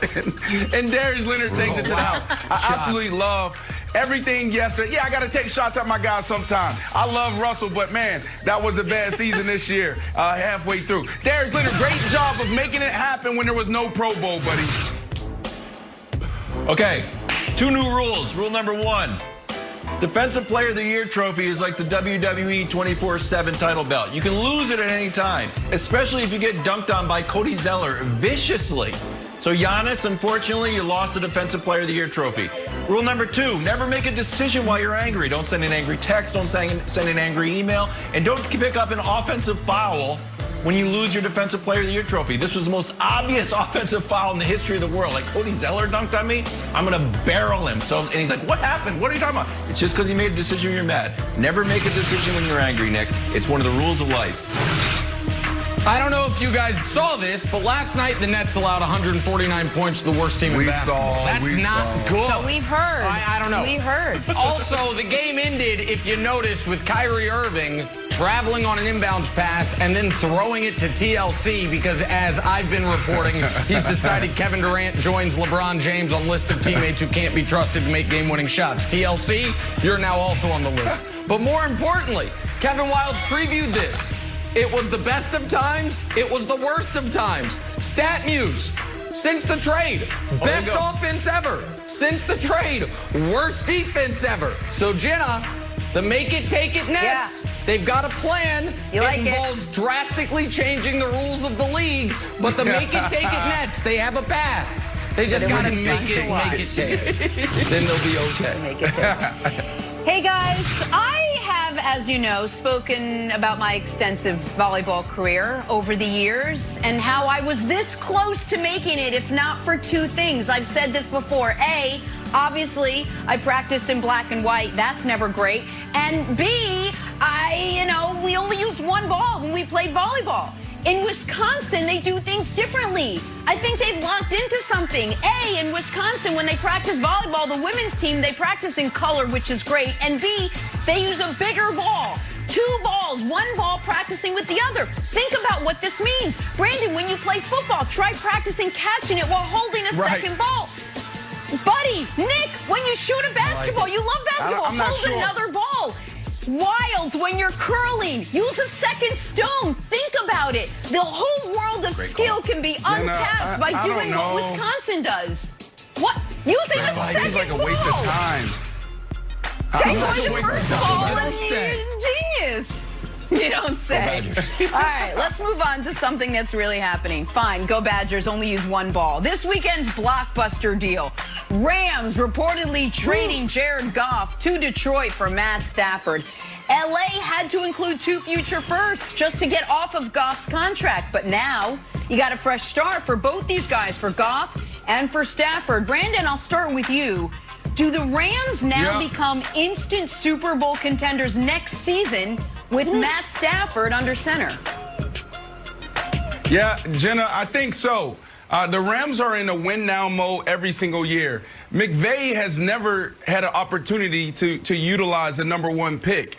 interception, and Darius Leonard takes it to the house. I absolutely love everything yesterday. Yeah, I got to take shots at my guys sometime. I love Russell, but, man, that was a bad season this year, halfway through. Darius Leonard, great job of making it happen when there was no Pro Bowl, buddy. Okay, 2 new rules. Rule number 1. Defensive Player of the Year trophy is like the WWE 24/7 title belt. You can lose it at any time, especially if you get dunked on by Cody Zeller viciously. So Giannis, unfortunately, you lost the Defensive Player of the Year trophy. Rule number 2, never make a decision while you're angry. Don't send an angry text, don't send an angry email, and don't pick up an offensive foul when you lose your Defensive Player of the Year trophy. This was the most obvious offensive foul in the history of the world. Like, Cody Zeller dunked on me, I'm gonna barrel him. So, and he's like, what happened? What are you talking about? It's just because you made a decision when you're mad. Never make a decision when you're angry, Nick. It's one of the rules of life. I don't know if you guys saw this, but last night the Nets allowed 149 points to the worst team in basketball. That's not good. So we've heard. I don't know. We heard. Also, the game ended, if you noticed, with Kyrie Irving traveling on an inbounds pass and then throwing it to TLC because, as I've been reporting, he's decided Kevin Durant joins LeBron James on list of teammates who can't be trusted to make game-winning shots. TLC, you're now also on the list. But more importantly, Kevin Wildes previewed this. It was the best of times. It was the worst of times. Stat Muse, since the trade, best offense ever. Since the trade, worst defense ever. So, Jenna, the Make It Take It Nets, they've got a plan. It involves drastically changing the rules of the league, but the Make It Take It Nets, they have a path. They just got to make it take it. Then they'll be okay. Make it take it. Hey, guys, I have, as you know, spoken about my extensive volleyball career over the years and how I was this close to making it, if not for 2 things. I've said this before. A, obviously, I practiced in black and white. That's never great. And B, we only used 1 ball when we played volleyball. In Wisconsin, they do things differently. I think they've locked into something. A, in Wisconsin, when they practice volleyball, the women's team, they practice in color, which is great. And B, they use a bigger ball. 2 balls, 1 ball practicing with the other. Think about what this means. Brandon, when you play football, try practicing catching it while holding a second ball. Buddy, Nick, when you shoot a basketball, you love basketball, hold another ball. Wilds, when you're curling, use a second stone. Think about it. The whole world of skill can be untapped by doing what Wisconsin does. What? Using a second seems like a waste of time. Change the first ball and genius. You don't say. All right, let's move on to something that's really happening. Fine, go Badgers, only use 1 ball. This weekend's blockbuster deal. Rams reportedly trading Jared Goff to Detroit for Matt Stafford. LA had to include 2 future firsts just to get off of Goff's contract. But now you got a fresh start for both these guys, for Goff and for Stafford. Brandon, I'll start with you. Do the Rams now become instant Super Bowl contenders next season with Matt Stafford under center? Yeah, Jenna, I think so. The Rams are in a win-now mode every single year. McVay has never had an opportunity to utilize a #1 pick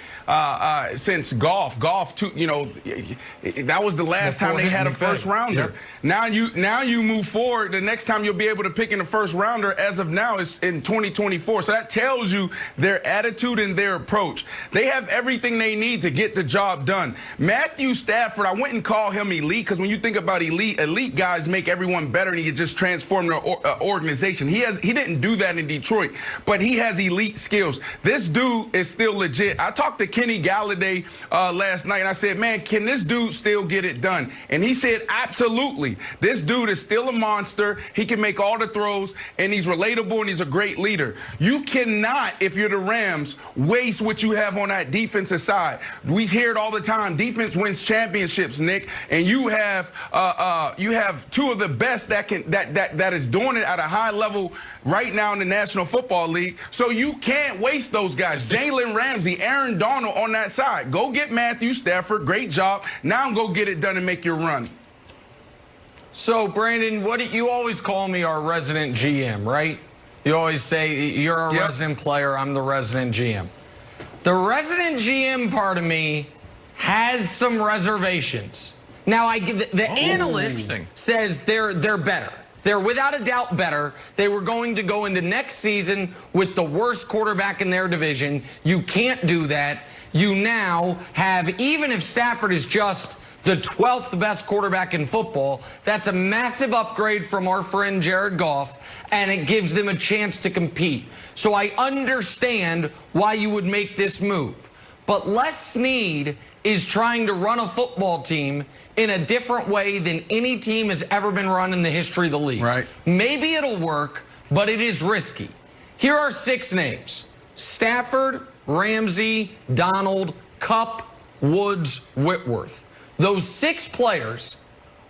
since Goff. Goff, that was the last time they had a first-rounder. Yep. Now you move forward. The next time you'll be able to pick in a first-rounder, as of now, is in 2024. So that tells you their attitude and their approach. They have everything they need to get the job done. Matthew Stafford, I wouldn't call him elite, because when you think about elite guys make everyone better, and he just transformed the organization. He didn't do that in Detroit, but he has elite skills. This dude is still legit. I talked to Kenny Galladay last night, and I said, man, can this dude still get it done? And he said, absolutely. This dude is still a monster. He can make all the throws, and he's relatable, and he's a great leader. You cannot, if you're the Rams, waste what you have on that defensive side. We hear it all the time. Defense wins championships, Nick, and you have 2 of the best that is doing it at a high level right now in the National Football League. So you can't waste those guys. Jalen Ramsey, Aaron Donald on that side. Go get Matthew Stafford. Great job. Now go get it done and make your run. So, Brandon, you always call me our resident GM, right? You always say you're a resident player, I'm the resident GM. The resident GM part of me has some reservations. Now, the analyst says they're better. They're without a doubt better. They were going to go into next season with the worst quarterback in their division. You can't do that. You now have, even if Stafford is just the 12th best quarterback in football, that's a massive upgrade from our friend Jared Goff, and it gives them a chance to compete. So I understand why you would make this move. But Les Snead is trying to run a football team in a different way than any team has ever been run in the history of the league. Right. Maybe it'll work, but it is risky. Here are 6 names: Stafford, Ramsey, Donald, Kupp, Woods, Whitworth. Those 6 players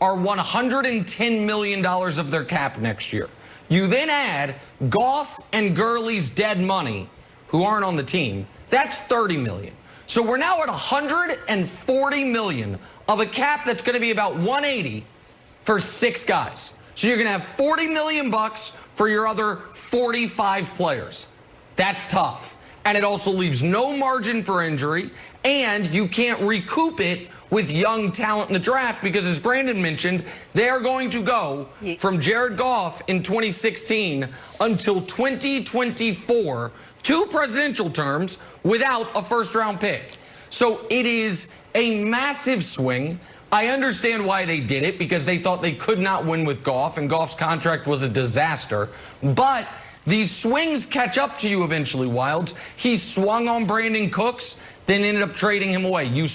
are $110 million of their cap next year. You then add Goff and Gurley's dead money, who aren't on the team. That's $30 million. So we're now at $140 million of a cap that's going to be about $180 for 6 guys. So you're going to have $40 million bucks for your other 45 players. That's tough. And it also leaves no margin for injury, and you can't recoup it with young talent in the draft because, as Brandon mentioned, they are going to go from Jared Goff in 2016 until 2024, 2 presidential terms, without a first-round pick. So it is a massive swing. I understand why they did it, because they thought they could not win with Goff, and Goff's contract was a disaster. But these swings catch up to you eventually, Wilds. He swung on Brandon Cooks, then ended up trading him away. You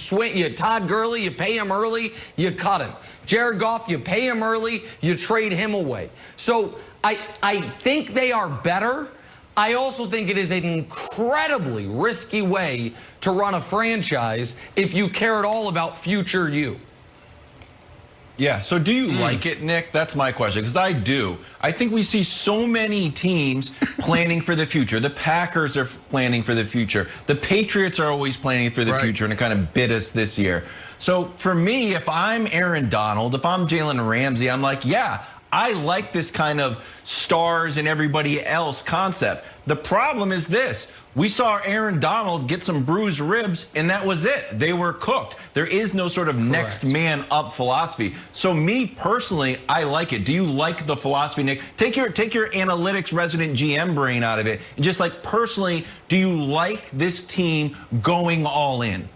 Todd Gurley, you pay him early, you cut him. Jared Goff, you pay him early, you trade him away. So I think they are better. I also think it is an incredibly risky way to run a franchise if you care at all about future you. Yeah, so do you like it, Nick? That's my question, because I do. I think we see so many teams planning for the future. The Packers are planning for the future. The Patriots are always planning for the future, and it kind of bit us this year. So for me, if I'm Aaron Donald, if I'm Jalen Ramsey, I'm like, yeah, I like this kind of stars and everybody else concept. The problem is this. We saw Aaron Donald get some bruised ribs, and that was it. They were cooked. There is no sort of next man up philosophy. So me personally, I like it. Do you like the philosophy, Nick? Take your analytics resident GM brain out of it. And just like personally, do you like this team going all in?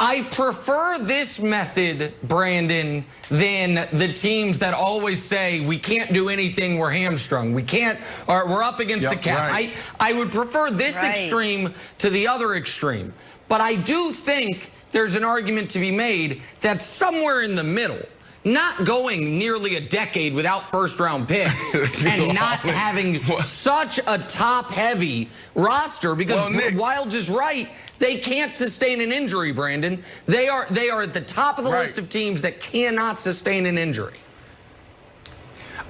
I prefer this method, Brandon, than the teams that always say we can't do anything, we're hamstrung, we can't, or we're up against the cap. Right. I would prefer this extreme to the other extreme. But I do think there's an argument to be made that somewhere in the middle, not going nearly a decade without first-round picks and not having such a top-heavy roster, because Wilds is right. They can't sustain an injury, Brandon. They are at the top of the list of teams that cannot sustain an injury.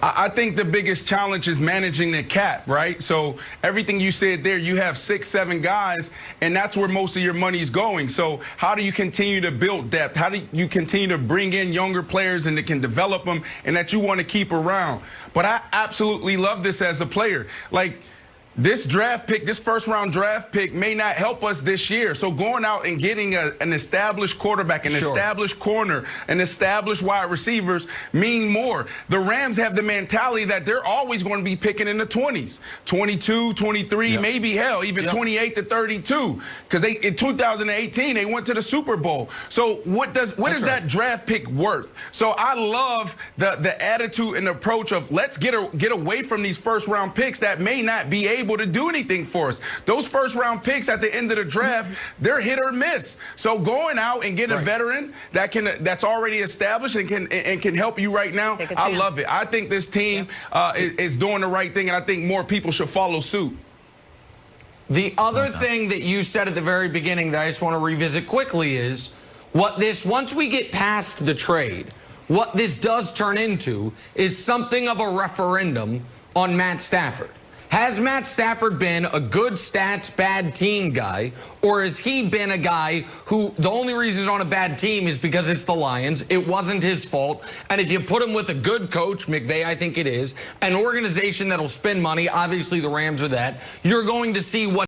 I think the biggest challenge is managing the cap, right? So everything you said there, you have 6, 7 guys, and that's where most of your money is going. So how do you continue to build depth? How do you continue to bring in younger players and that can develop them and that you want to keep around? But I absolutely love this as a player. Like, this draft pick, this first-round draft pick may not help us this year. So going out and getting an established quarterback, an established corner, an established wide receivers mean more. The Rams have the mentality that they're always going to be picking in the 20s, 22, 23, maybe hell, even 28 to 32. Because in 2018, they went to the Super Bowl. So what is that draft pick worth? So I love the attitude and approach of let's get away from these first-round picks that may not be able to do anything for us. Those first-round picks at the end of the draft, they're hit or miss. So going out and getting a veteran that's already established and can help you right now, I love it. I think this team is doing the right thing, and I think more people should follow suit. The other thing that you said at the very beginning that I just want to revisit quickly is once we get past the trade, what this does turn into is something of a referendum on Matt Stafford. Has Matt Stafford been a good stats, bad team guy, or has he been a guy who the only reason he's on a bad team is because it's the Lions? It wasn't his fault. And if you put him with a good coach, McVay, I think it is, an organization that'll spend money, obviously the Rams are that, you're going to see what